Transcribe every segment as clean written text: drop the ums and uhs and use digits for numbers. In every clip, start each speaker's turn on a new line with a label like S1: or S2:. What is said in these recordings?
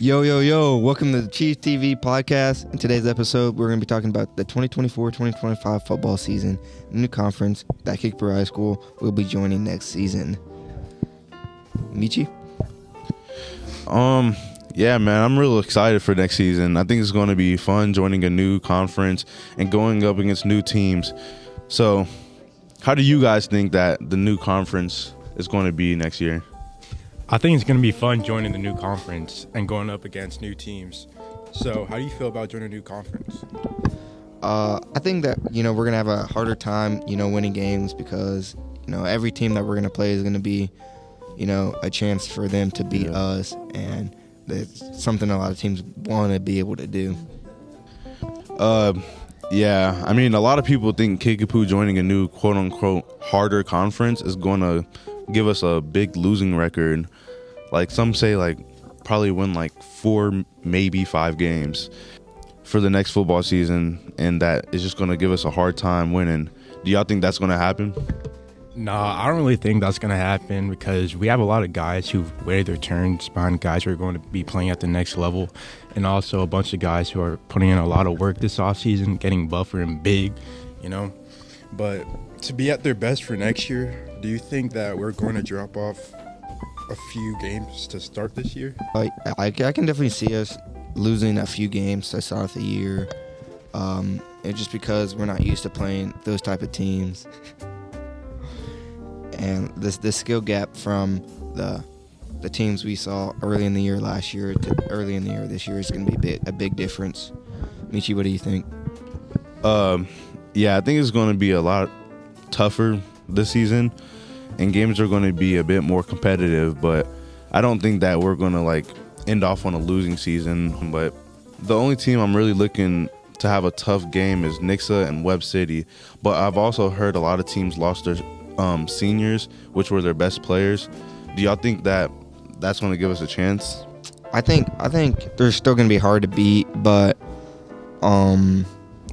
S1: Yo, welcome to the Chiefs TV podcast. In today's episode, we're going to be talking about the 2024-2025 football season, the new conference that Kickapoo High School will be joining next season. Michi?
S2: Yeah, man, I'm real excited for next season. I think it's going to be fun joining a new conference and going up against new teams. So, how do you guys think that the new conference is going to be next year?
S3: I think it's going to be fun joining the new conference and going up against new teams. So, how do you feel about joining a new conference?
S1: I think that, we're going to have a harder time, winning games because, every team that we're going to play is going to be, a chance for them to beat us, and that's something a lot of teams want to be able to do.
S2: Yeah, I mean, a lot of people think Kickapoo joining a new quote-unquote harder conference is going to give us a big losing record. Like some say, probably win 4, maybe 5 games for the next football season, and that is just going to give us a hard time winning. Do y'all think that's going to happen?
S3: Nah, I don't really think that's going to happen because we have a lot of guys who've waited their turns behind guys who are going to be playing at the next level, and also a bunch of guys who are putting in a lot of work this offseason, getting buffer and big, But to be at their best for next year, do you think that we're going to drop off a few games to start this year?
S1: I can definitely see us losing a few games to start the year, and just because we're not used to playing those type of teams. And this skill gap from the teams we saw early in the year last year to early in the year this year is going to be a big difference. Michi, what do you think?
S2: Yeah, I think it's going to be a lot tougher this season, and games are going to be a bit more competitive, but I don't think that we're going to end off on a losing season. But the only team I'm really looking to have a tough game is Nixa and Webb City, but I've also heard a lot of teams lost their seniors, which were their best players. Do y'all think that that's going to give us a chance?
S1: I think they're still going to be hard to beat, but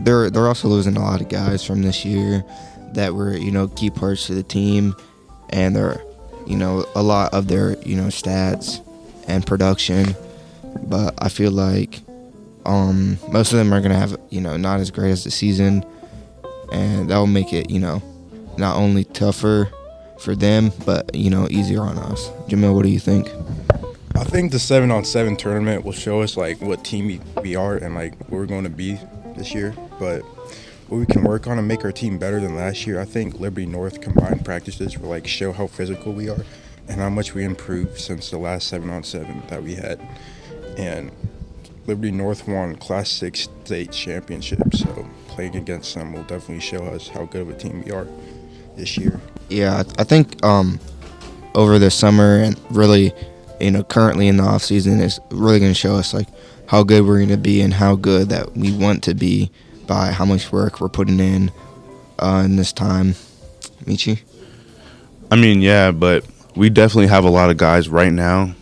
S1: they're also losing a lot of guys from this year that were key parts to the team, and they're a lot of their stats and production. But I feel like most of them are going to have not as great as the season, and that will make it not only tougher for them, but easier on us. Jamil, what do you think?
S3: I think the 7-on-7 tournament will show us what team we are and what we're going to be this year. But what we can work on and make our team better than last year, I think Liberty North combined practices will show how physical we are and how much we improved since the last 7-on-7 that we had. And Liberty North won Class 6 state championship, so playing against them will definitely show us how good of a team we are this year.
S1: Yeah, I think over the summer and really, currently in the off season is really going to show us how good we're going to be and how good that we want to be by how much work we're putting in this time. Michi?
S2: I mean, yeah, but we definitely have a lot of guys right now,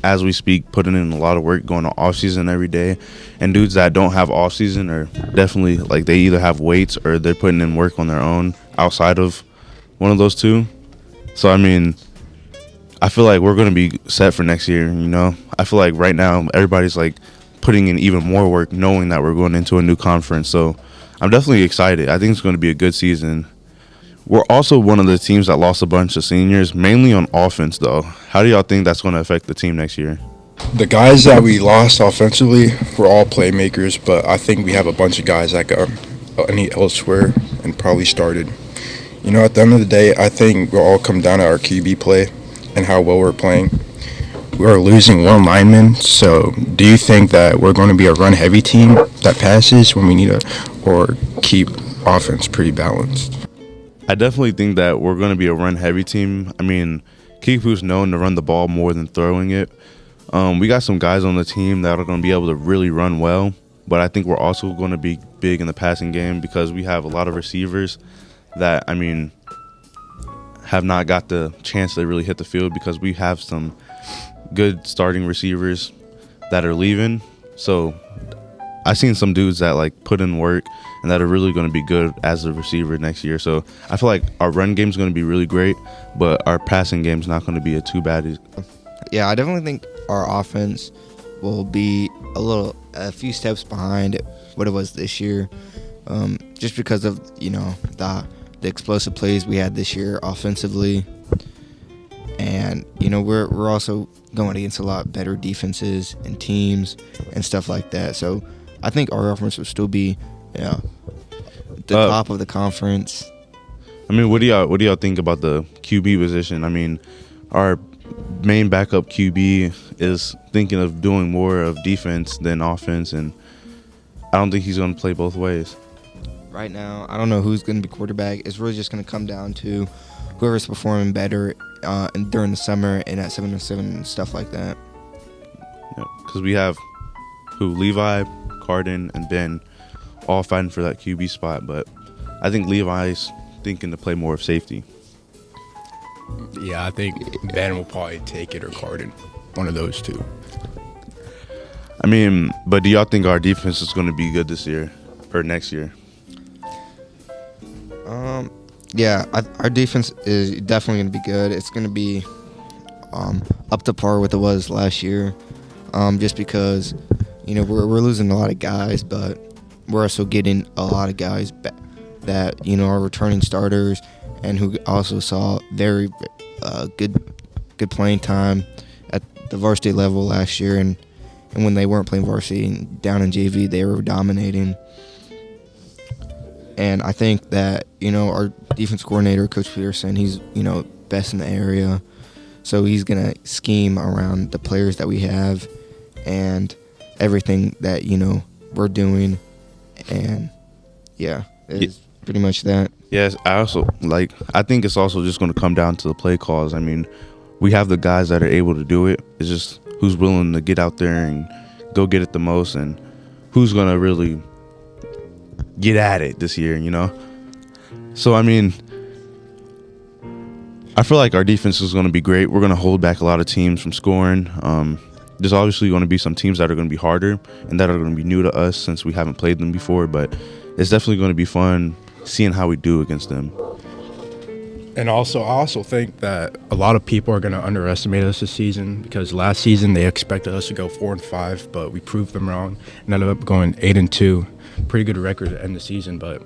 S2: as we speak, putting in a lot of work, going to off season every day, and dudes that don't have off season are definitely they either have weights or they're putting in work on their own outside of one of those two. So I mean, I feel like we're going to be set for next year. I feel like right now everybody's putting in even more work, knowing that we're going into a new conference. So I'm definitely excited. I think it's going to be a good season. We're also one of the teams that lost a bunch of seniors, mainly on offense, though. How do y'all think that's going to affect the team next year?
S3: The guys that we lost offensively were all playmakers, but I think we have a bunch of guys that got any elsewhere and probably started. At the end of the day, I think we'll all come down to our QB play and how well we're playing. We're losing one lineman, so do you think that we're going to be a run-heavy team that passes when we need or keep offense pretty balanced?
S2: I definitely think that we're going to be a run-heavy team. I mean, Kickapoo's known to run the ball more than throwing it. We got some guys on the team that are going to be able to really run well, but I think we're also going to be big in the passing game because we have a lot of receivers that, have not got the chance to really hit the field because we have some good starting receivers that are leaving. So I've seen some dudes that put in work and that are really going to be good as a receiver next year. So I feel like our run game is going to be really great, but our passing game is not going to be too bad.
S1: Yeah, I definitely think our offense will be a few steps behind what it was this year, just because of the explosive plays we had this year offensively, and we're also going against a lot better defenses and teams and stuff like that. So I think our offense will still be the top of the conference.
S2: I mean, what do y'all think about the QB position? I mean, our main backup QB is thinking of doing more of defense than offense, and I don't think he's going to play both ways.
S1: Right now, I don't know who's going to be quarterback. It's really just going to come down to whoever's performing better during the summer and at 7-7 and stuff like that.
S2: Yeah, because we have Levi, Carden, and Ben all fighting for that QB spot, but I think Levi's thinking to play more of safety.
S3: Yeah, I think Ben will probably take it, or Carden, one of those two.
S2: I mean, but do y'all think our defense is going to be good this year or next year?
S1: Yeah, our defense is definitely going to be good. It's going to be up to par with it was last year, just because we're losing a lot of guys, but we're also getting a lot of guys that are returning starters and who also saw very good playing time at the varsity level last year, and when they weren't playing varsity and down in JV, they were dominating. And I think that our defense coordinator, Coach Peterson, he's best in the area, so he's gonna scheme around the players that we have and everything that we're doing, and yeah, it's pretty much that.
S2: Yes, I think it's also just going to come down to the play calls. I mean, we have the guys that are able to do it. It's just who's willing to get out there and go get it the most, and who's going to really get at it this year, So, I mean, I feel like our defense is going to be great. We're going to hold back a lot of teams from scoring. There's obviously going to be some teams that are going to be harder and that are going to be new to us since we haven't played them before, but it's definitely going to be fun seeing how we do against them.
S3: And I also think that a lot of people are going to underestimate us this season, because last season they expected us to go 4-5, but we proved them wrong and ended up going 8-2. Pretty good record to end the season, but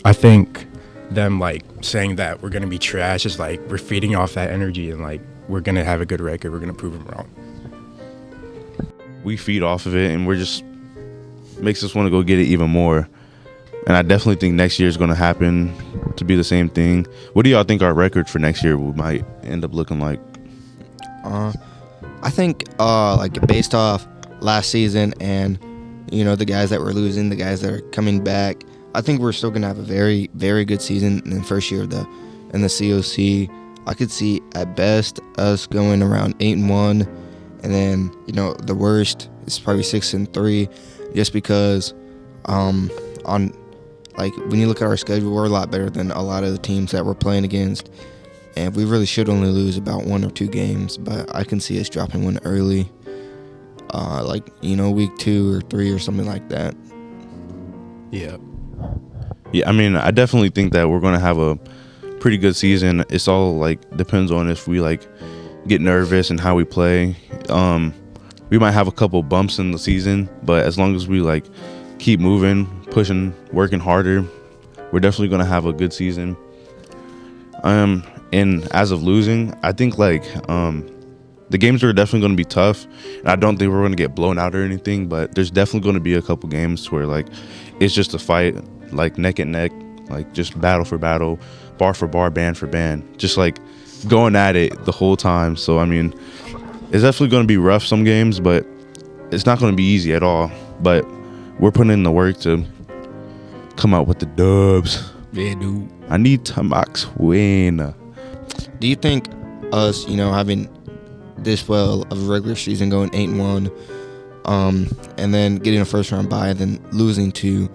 S3: I think them saying that we're going to be trash is we're feeding off that energy, and we're going to have a good record. We're going to prove them wrong.
S2: We feed off of it, and we're just makes us want to go get it even more. And I definitely think next year is going to happen to be the same thing. What do y'all think our record for next year might end up looking like?
S1: I think based off last season and the guys that we're losing, the guys that are coming back, I think we're still going to have a very, very good season in the first year of the COC. I could see at best us going around 8-1, and then the worst is probably 6-3, just because when you look at our schedule, we're a lot better than a lot of the teams that we're playing against, and we really should only lose about 1 or 2 games, but I can see us dropping one early, week 2 or 3 or something like that.
S3: Yeah.
S2: Yeah, I mean, I definitely think that we're going to have a pretty good season. It's all depends on if we get nervous and how we play. We might have a couple bumps in the season, but as long as we keep moving, pushing, working harder, we're definitely going to have a good season. And as of losing, I think the games are definitely going to be tough, and I don't think we're going to get blown out or anything, but there's definitely going to be a couple games where it's just a fight, neck and neck, just battle for battle, bar for bar, band for band, just going at it the whole time. So I mean, it's definitely going to be rough some games, but it's not going to be easy at all. But we're putting in the work to come out with the dubs.
S3: Yeah, dude.
S2: I need to max win.
S1: Do you think us, having this well of a regular season, going 8-1, and then getting a first round bye, then losing to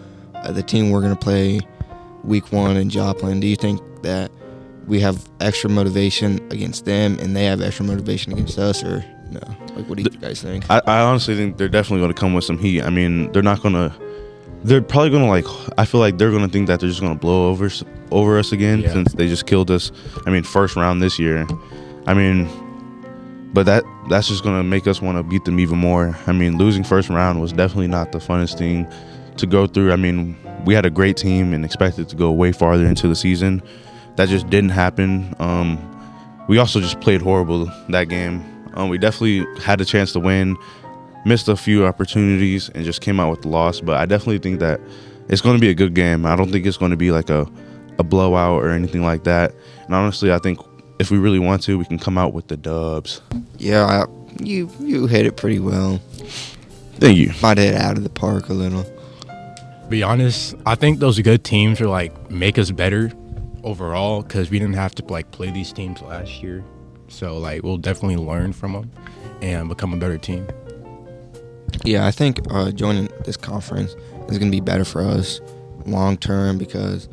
S1: the team we're going to play week 1 in Joplin, do you think that we have extra motivation against them and they have extra motivation against us, or no? What do you guys think?
S2: I honestly think they're definitely going to come with some heat. I mean, they're probably going to I feel like they're going to think that they're just going to blow over us again, since they just killed us. I mean, first round this year. I mean, But that's just going to make us want to beat them even more. I mean, losing first round was definitely not the funnest thing to go through. I mean, we had a great team and expected to go way farther into the season. That just didn't happen. We also just played horrible that game. We definitely had a chance to win, missed a few opportunities, and just came out with the loss. But I definitely think that it's going to be a good game. I don't think it's going to be like a blowout or anything like that. And honestly, I think if we really want to, we can come out with the dubs.
S1: Yeah, you hit it pretty well.
S2: Thank you.
S1: Might hit it out of the park a little.
S3: Be honest, I think those good teams are like make us better overall because we didn't have to like play these teams last year. So like we'll definitely learn from them and become a better team.
S1: Yeah, I think joining this conference is going to be better for us long term because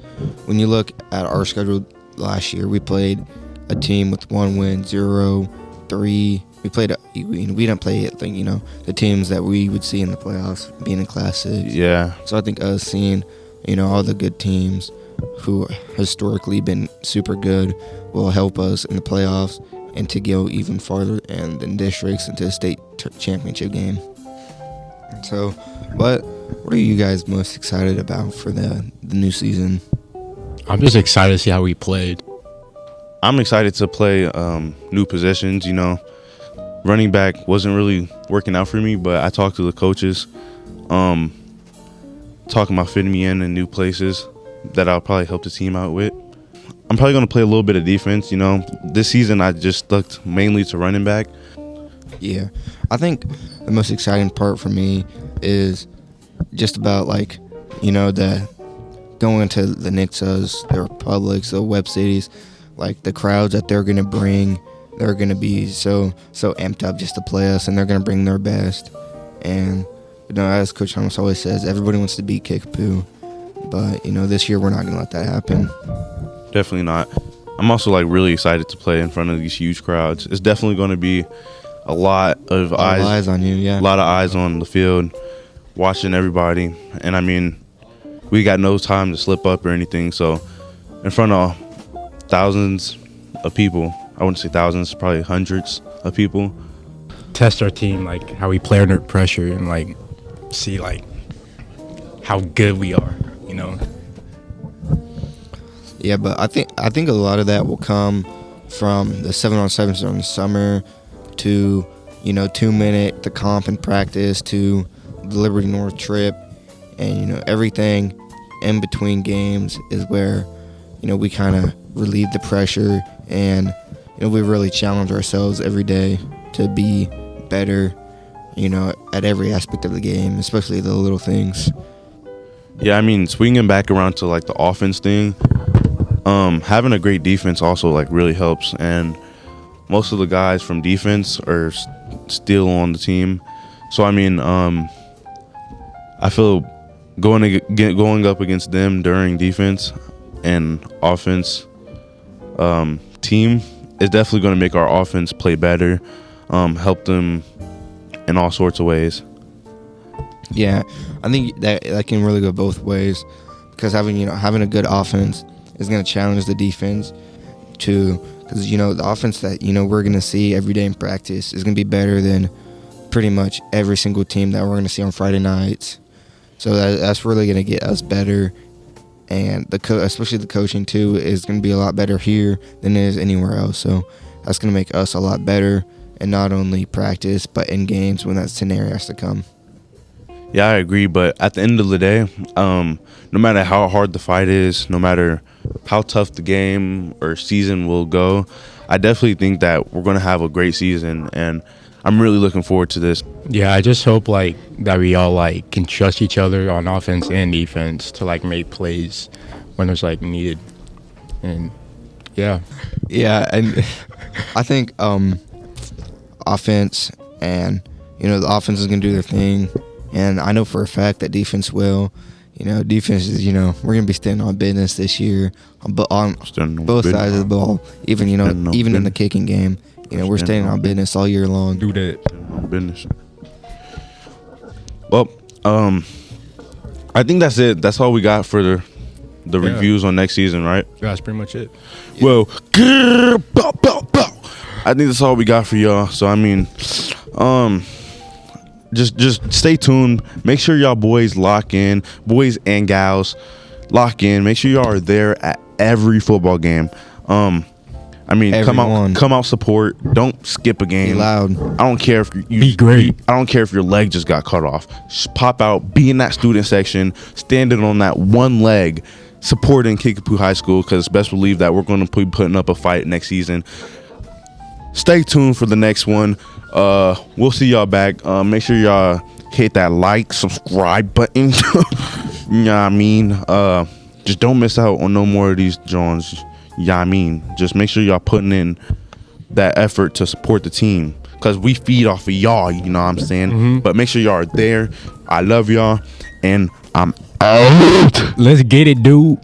S1: when you look at our schedule last year, we played a team with 1 win, 0-3. We didn't play it like the teams that we would see in the playoffs being in Class 6.
S2: Yeah.
S1: So I think us seeing all the good teams who historically been super good will help us in the playoffs and to go even farther and then districts into the state championship game. So, what are you guys most excited about for the new season?
S3: I'm just excited to see how we played.
S2: I'm excited to play new positions. Running back wasn't really working out for me, but I talked to the coaches, talking about fitting me in new places that I'll probably help the team out with. I'm probably going to play a little bit of defense. This season I just stuck mainly to running back.
S1: Yeah, I think the most exciting part for me is just about the going to the Nixas, the Republics, the Web Cities, like the crowds that they're going to bring. They're going to be so amped up just to play us, and they're going to bring their best. And, as Coach Thomas always says, everybody wants to beat Kickapoo. But, this year we're not going to let that happen.
S2: Definitely not. I'm also, really excited to play in front of these huge crowds. It's definitely going to be a lot of eyes
S1: on you, yeah.
S2: A lot of eyes on the field, watching everybody. And, I mean, we got no time to slip up or anything. So, in front of thousands of people, I wouldn't say thousands, probably hundreds of people.
S3: Test our team, how we play under pressure and, see, how good we are,
S1: Yeah, but I think a lot of that will come from the 7-on-7s in the summer to, 2-minute, the comp and practice to the Liberty North trip. And, everything in between games is where, we kind of relieve the pressure and, we really challenge ourselves every day to be better, at every aspect of the game, especially the little things.
S2: Yeah, I mean, swinging back around to, the offense thing, having a great defense also, really helps. And most of the guys from defense are still on the team. So, I mean, I feel going up against them during defense and offense team is definitely going to make our offense play better, help them in all sorts of ways.
S1: Yeah, I think that can really go both ways because having a good offense is going to challenge the defense because the offense that we're going to see every day in practice is going to be better than pretty much every single team that we're going to see on Friday nights. So that's really going to get us better. And especially the coaching, too, is going to be a lot better here than it is anywhere else. So that's going to make us a lot better in not only practice, but in games when that scenario has to come.
S2: Yeah, I agree. But at the end of the day, no matter how hard the fight is, no matter how tough the game or season will go, I definitely think that we're going to have a great season. And I'm really looking forward to this.
S3: Yeah, I just hope that we all can trust each other on offense and defense to make plays when it's needed. And yeah.
S1: Yeah, and I think offense and the offense is going to do their thing, and I know for a fact that defense will. Defense is we're going to be standing on business this year on both sides of the ball. Even in the kicking game. We're staying on business all year long.
S3: Do that.
S2: On business. Well, I think that's it. That's all we got for the reviews on next season, right?
S3: Yeah, that's pretty much it.
S2: Well, I think that's all we got for y'all. So I mean, just stay tuned. Make sure y'all boys lock in, boys and gals, lock in. Make sure y'all are there at every football game. I mean,
S1: Everyone.
S2: come out, support. Don't skip a game.
S1: Be loud.
S2: I don't care if you
S4: Be great.
S2: I don't care if your leg just got cut off. Just pop out, be in that student section, standing on that one leg, supporting Kickapoo High School, because best believe that we're going to be putting up a fight next season. Stay tuned for the next one. We'll see y'all back. Make sure y'all hit that like, subscribe button. You know what I mean? Just don't miss out on no more of these Johns. Yeah, I mean, just make sure y'all putting in that effort to support the team, because we feed off of y'all, you know what I'm saying? But make sure y'all are there. I love y'all, and I'm out.
S4: Let's get it, dude.